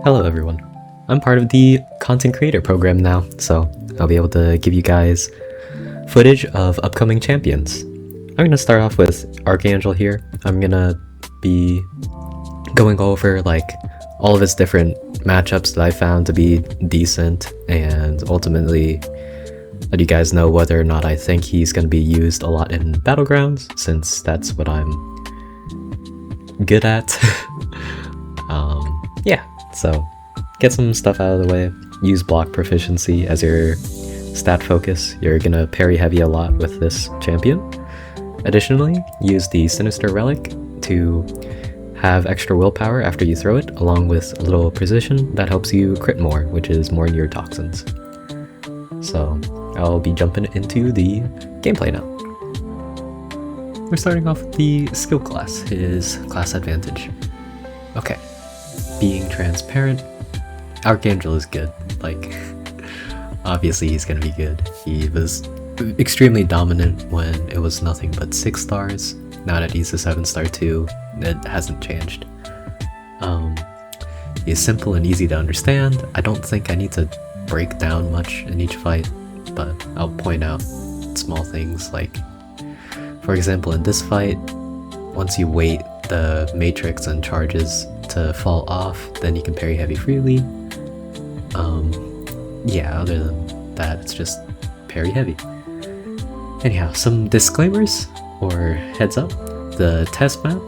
Hello everyone. I'm part of the content creator program now, so I'll be able to give you guys footage of upcoming champions. I'm going to start off with Archangel here. I'm going to be going over like all of his different matchups that I found to be decent, and ultimately let you guys know whether or not I think he's going to be used a lot in Battlegrounds, since that's what I'm good at. Yeah, so get some stuff out of the way. Use block proficiency as your stat focus. You're gonna parry heavy a lot with this champion. Additionally, use the Sinister Relic to have extra willpower after you throw it, along with a little precision that helps you crit more, which is more near toxins. So I'll be jumping into the gameplay now. We're starting off with the skill class, his class advantage. Okay, being transparent, Archangel is good. Like, obviously he's gonna be good. He was extremely dominant when it was nothing but 6 stars. Now that he's a 7-star too, it hasn't changed. He's simple and easy to understand. I don't think I need to break down much in each fight, but I'll point out small things like, for example, in this fight, once you wait the matrix and charges to fall off, then you can parry heavy freely. Yeah, other than that, it's just parry heavy. Anyhow, some disclaimers or heads up. The test map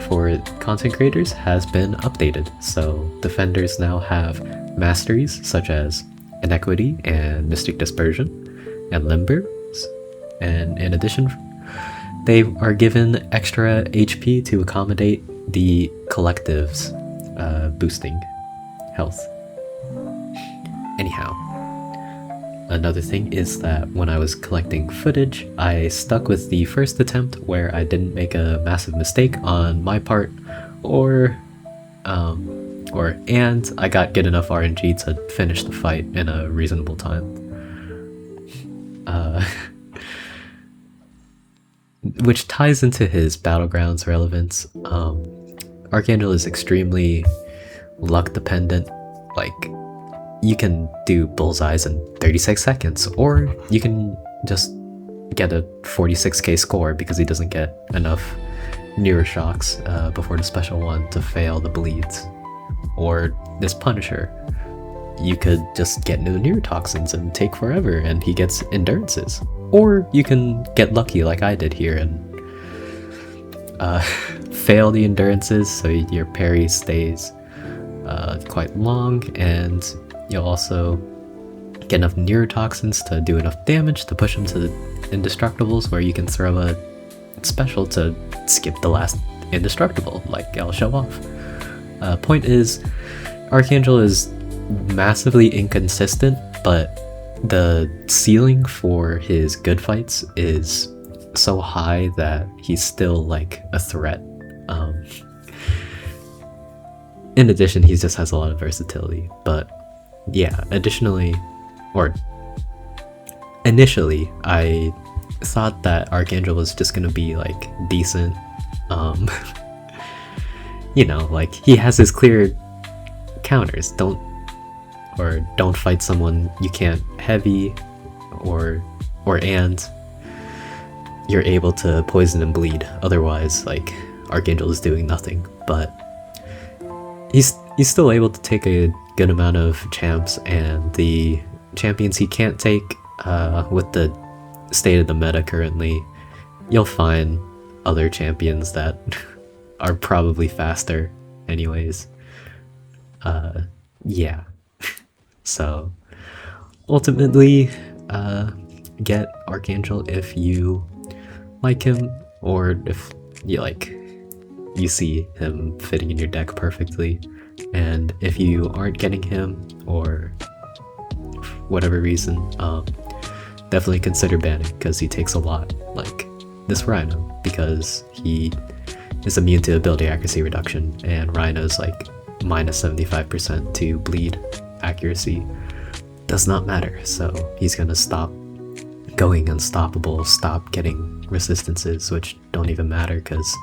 for content creators has been updated, so defenders now have masteries such as Inequity and Mystic Dispersion and Limbers, and in addition, they are given extra HP to accommodate the collectives boosting health. Anyhow, another thing is that when I was collecting footage, I stuck with the first attempt where I didn't make a massive mistake on my part, and I got good enough RNG to finish the fight in a reasonable time. Which ties into his Battlegrounds relevance. Archangel is extremely luck dependent. Like, you can do bullseyes in 36 seconds, or you can just get a 46k score because he doesn't get enough near shocks before the special one to fail the bleeds. Or this Punisher, you could just get new near toxins and take forever and he gets endurances. Or you can get lucky like I did here and fail the endurances, so your parry stays quite long, and you'll also get enough neurotoxins to do enough damage to push him to the indestructibles, where you can throw a special to skip the last indestructible, like I'll show off. Point is, Archangel is massively inconsistent, but the ceiling for his good fights is so high that he's still like a threat. In addition, he just has a lot of versatility. But yeah, initially, I thought that Archangel was just gonna be like decent. You know, like, he has his clear counters. Don't fight someone you can't heavy, and you're able to poison and bleed. Otherwise, like, Archangel is doing nothing. But he's still able to take a good amount of champs, and the champions he can't take, with the state of the meta currently, you'll find other champions that are probably faster anyways. Yeah. So ultimately, get Archangel if you like him, or if you see him fitting in your deck perfectly. And if you aren't getting him, or whatever reason, definitely consider banning, because he takes a lot, like this Rhino, because he is immune to ability accuracy reduction, and Rhino's like minus 75% to bleed accuracy. Does not matter, so he's gonna stop going unstoppable, stop getting resistances, which don't even matter because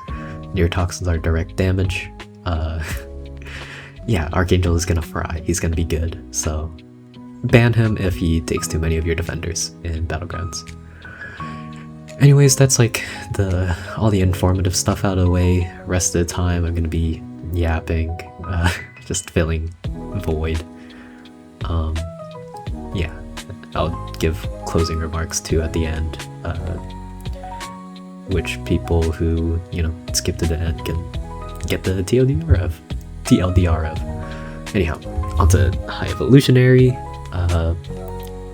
near toxins are direct damage. Yeah, Archangel is gonna fry. He's gonna be good. So ban him if he takes too many of your defenders in Battlegrounds. Anyways, that's like all the informative stuff out of the way. Rest of the time I'm gonna be yapping, just filling void. Yeah, I'll give closing remarks too at the end, which people who, skip to the end can get the TLDR of. Anyhow, onto High Evolutionary.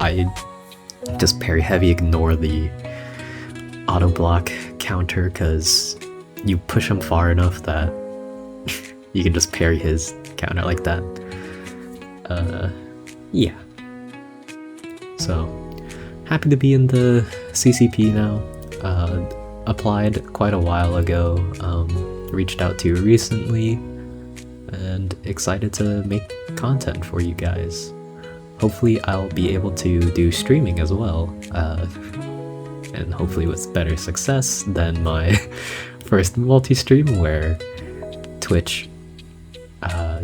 I just parry heavy, ignore the auto block counter because you push him far enough that you can just parry his counter like that. Yeah. So, happy to be in the CCP now. Applied quite a while ago, reached out to recently, and excited to make content for you guys. Hopefully I'll be able to do streaming as well, and hopefully with better success than my first multi-stream where Twitch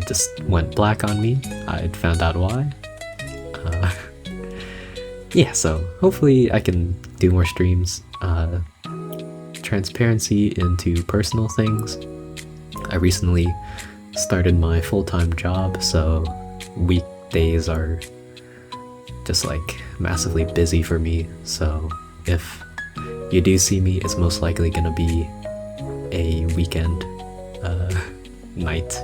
just went black on me. I'd found out why. Yeah, so hopefully I can do more streams. Transparency into personal things. I recently started my full-time job, so weekdays are just like massively busy for me. So if you do see me, it's most likely gonna be a weekend night,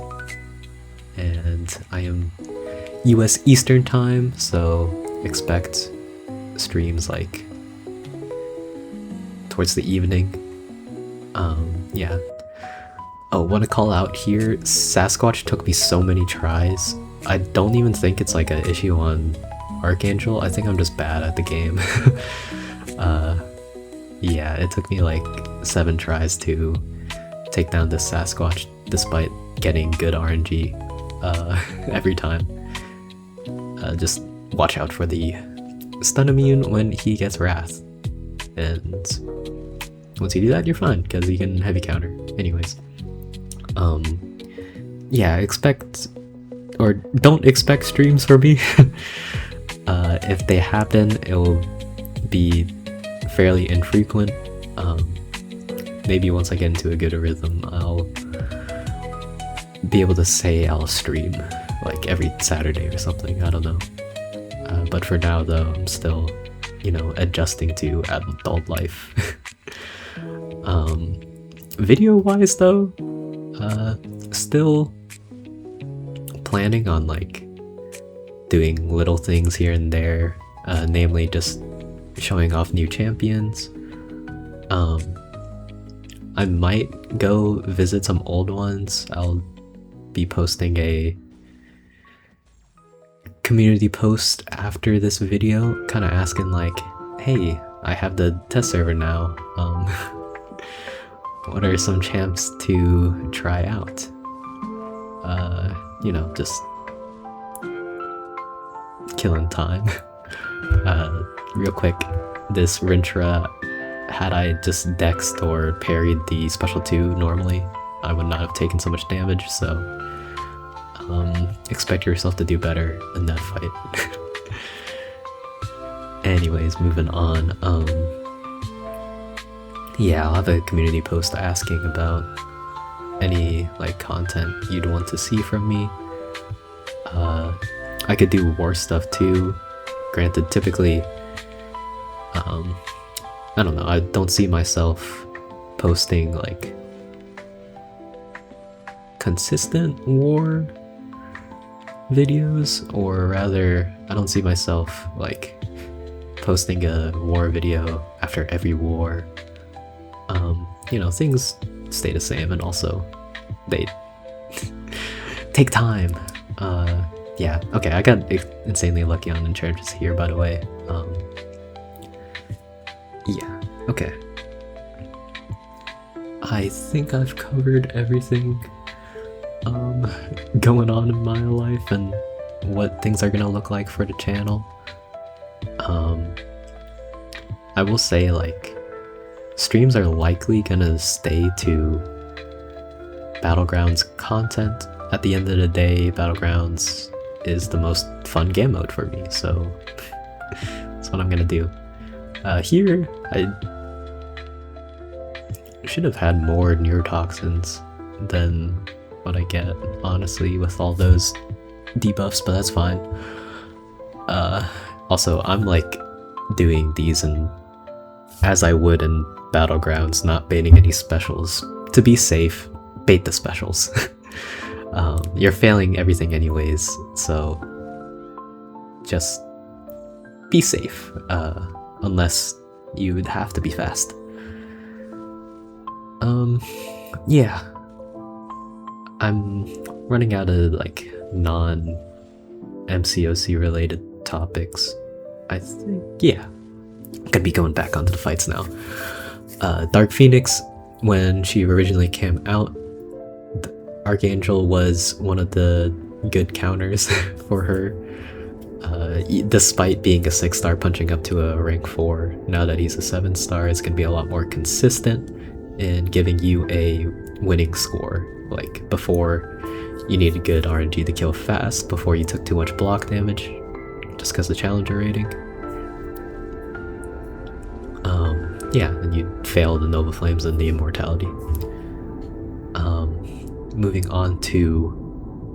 and I am US Eastern time, so expect streams like towards the evening. Yeah. Oh, want to call out here, Sasquatch took me so many tries. I don't even think it's like an issue on Archangel. I think I'm just bad at the game. Yeah, it took me like 7 tries to take down this Sasquatch despite getting good RNG every time. Just watch out for the stun immune when he gets Wrath. And once you do that, you're fine, because you can heavy counter. Anyways. Yeah, don't expect streams from me. If they happen, it will be fairly infrequent. Maybe once I get into a good rhythm, I'll be able to say I'll stream like every Saturday or something. I don't know. But for now, though, I'm still, adjusting to adult life. Video-wise, though, still planning on like doing little things here and there, namely just showing off new champions. I might go visit some old ones. I'll be posting a community post after this video, kind of asking like, hey, I have the test server now. What are some champs to try out? Just killing time. Real quick, this Rintra, had I just dexed or parried the special 2 normally, I would not have taken so much damage, so expect yourself to do better in that fight. Anyways, moving on. Yeah, I'll have a community post asking about any like content you'd want to see from me. I could do war stuff too. Granted, typically, I don't know, I don't see myself posting like consistent war videos, or rather, I don't see myself like posting a war video after every war. Things stay the same, and also they take time. Yeah, okay, I got insanely lucky on enchantress here, by the way. Yeah, okay. I think I've covered everything going on in my life and what things are gonna look like for the channel. I will say, like, streams are likely gonna stay to Battlegrounds content at the end of the day, Battlegrounds is the most fun game mode for me, so that's what I'm gonna do. Here, I should have had more neurotoxins than what I get, honestly, with all those debuffs, but that's fine. Also, I'm like doing these as I would in Battlegrounds, not baiting any specials. To be safe, bait the specials. You're failing everything anyways, so just be safe, unless you would have to be fast. Yeah. I'm running out of like non-MCOC related topics. I think, yeah. I'm gonna be going back onto the fights now. Dark Phoenix, when she originally came out, Archangel was one of the good counters for her. Despite being a 6-star punching up to a rank 4, now that he's a 7-star, it's gonna be a lot more consistent in giving you a winning score. Like before, you needed good RNG to kill fast before you took too much block damage, just because of challenger rating. Yeah, and you fail the Nova Flames and the Immortality. Moving on to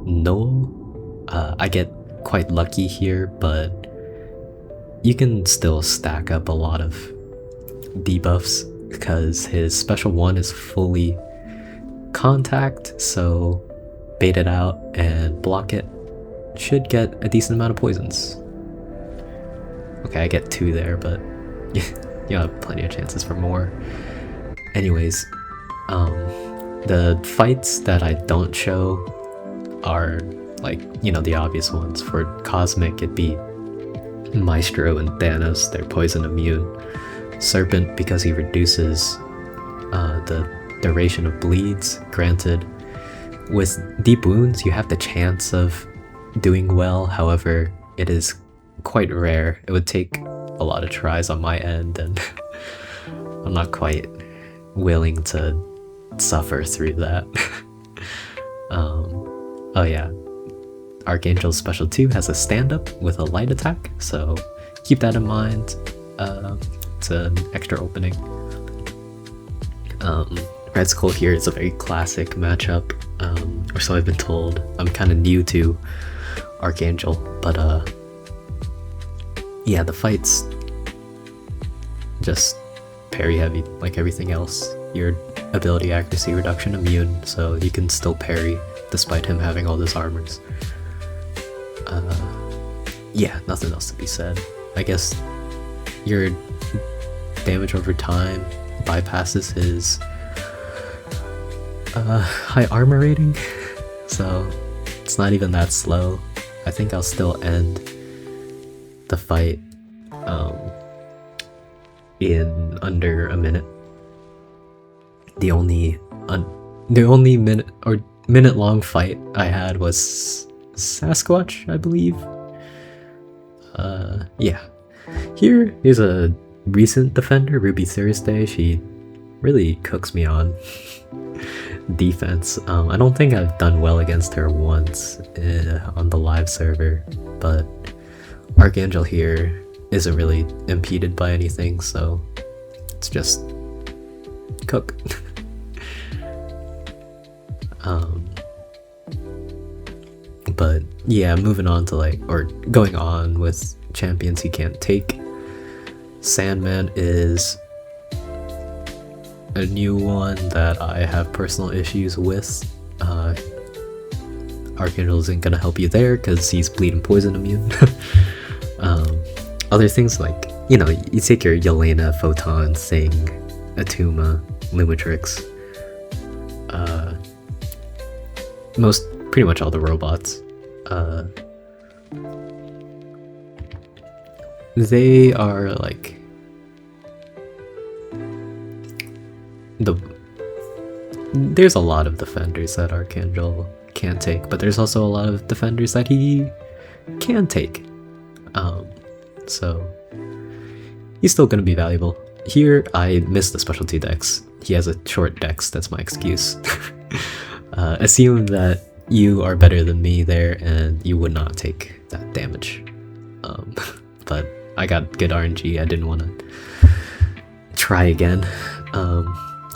Noel, I get quite lucky here, but you can still stack up a lot of debuffs because his special 1 is fully contact, so bait it out and block it. Should get a decent amount of poisons. Okay, I get 2 there, but you'll have plenty of chances for more. Anyways, the fights that I don't show are like, you know, the obvious ones. For Cosmic, it'd be Maestro and Thanos, they're poison immune. Serpent, because he reduces the duration of bleeds. Granted, with deep wounds, you have the chance of doing well, however, it is quite rare. It would take a lot of tries on my end, and I'm not quite willing to suffer through that. Oh yeah, Archangel's special 2 has a stand-up with a light attack, so keep that in mind. It's an extra opening. Red Skull here is a very classic matchup, or so I've been told. I'm kind of new to Archangel, but yeah, the fights just parry heavy like everything else. Your ability accuracy reduction immune, so you can still parry despite him having all those armors. Yeah, nothing else to be said. I guess your damage over time bypasses his high armor rating, so it's not even that slow. I think I'll still end the fight in under a minute. The only minute long fight I had was Sasquatch, I believe. Yeah. Here's a recent defender, Ruby Thursday. She really cooks me on defense. I don't think I've done well against her once on the live server, but Archangel here isn't really impeded by anything, so it's just cook. But yeah, moving on to going on with champions he can't take. Sandman is a new one that I have personal issues with. Archangel isn't gonna help you there because he's bleed and poison immune. Other things like, you know, you take your Yelena, Photon, Thing, Atuma, Lumitrix, pretty much all the robots. They are like there's a lot of defenders that Archangel can take, but there's also a lot of defenders that he can take. So he's still gonna be valuable. Here, I missed the specialty dex. He has a short dex, that's my excuse. Assume that you are better than me there, and you would not take that damage. But I got good RNG. I didn't want to try again.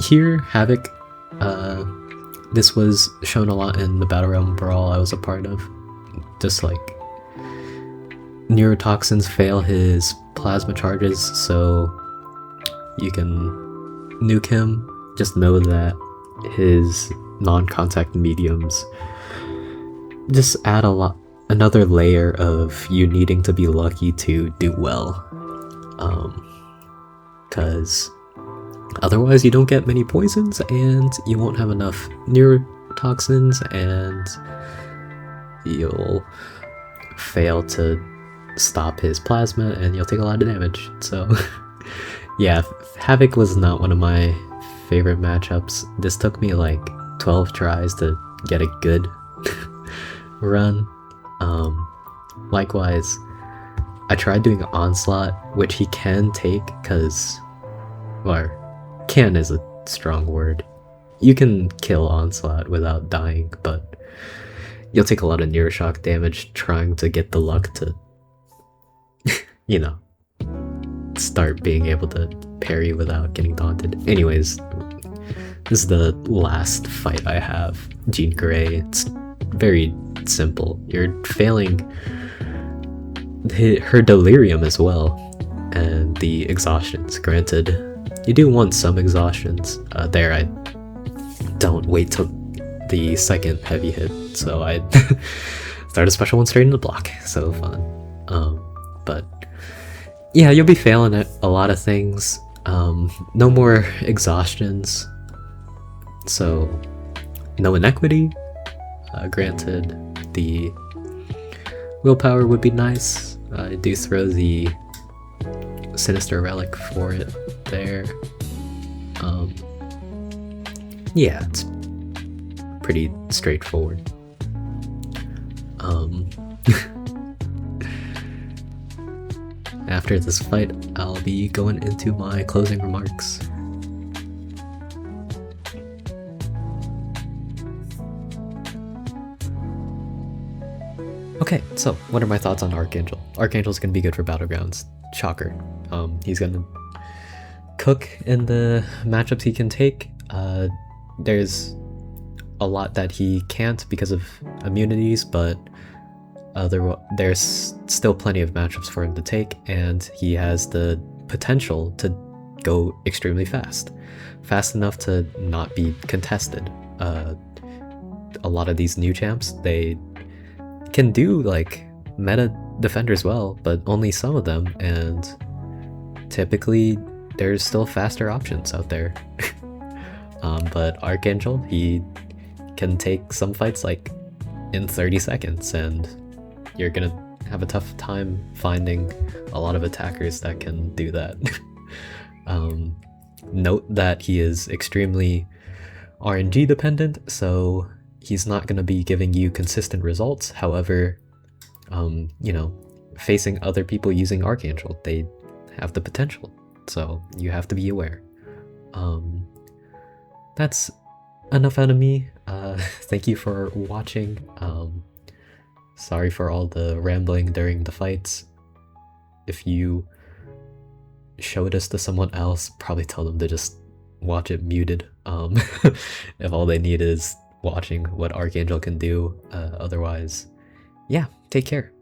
Here, Havoc. This was shown a lot in the Battle Realm Brawl I was a part of. Just like neurotoxins fail his plasma charges, so you can nuke him. Just know that his non-contact mediums just add another layer of you needing to be lucky to do well, because otherwise you don't get many poisons and you won't have enough neurotoxins and you'll fail to stop his plasma and you'll take a lot of damage. So yeah, Havoc was not one of my favorite matchups. This took me like 12 tries to get a good run. Likewise, I tried doing Onslaught, which he can take, or can is a strong word. You can kill Onslaught without dying, but you'll take a lot of Neuroshock damage trying to get the luck to, you know, start being able to parry without getting daunted. Anyways, this is the last fight I have. Jean Grey. It's very simple. You're failing her delirium as well, and the exhaustions. Granted, you do want some exhaustions. There, I don't wait till the second heavy hit, so I start a special one straight into block. So fun. But yeah, you'll be failing at a lot of things. No more exhaustions, so no inequity. Granted, the willpower would be nice. I do throw the Sinister Relic for it there. Yeah, it's pretty straightforward. After this fight, I'll be going into my closing remarks. Okay, so what are my thoughts on Archangel? Archangel's gonna be good for Battlegrounds. Shocker. He's gonna cook in the matchups he can take. There's a lot that he can't because of immunities, but there's still plenty of matchups for him to take, and he has the potential to go extremely fast. Fast enough to not be contested. A lot of these new champs, they can do like meta defenders well, but only some of them, and typically there's still faster options out there. But Archangel, he can take some fights like in 30 seconds, and you're gonna have a tough time finding a lot of attackers that can do that. Note that he is extremely RNG dependent, so he's not going to be giving you consistent results. However, you know, facing other people using Archangel, they have the potential, so you have to be aware. That's enough out of me. Thank you for watching. Sorry for all the rambling during the fights. If you show this to someone else, probably tell them to just watch it muted. If all they need is watching what Archangel can do. Otherwise, yeah, take care.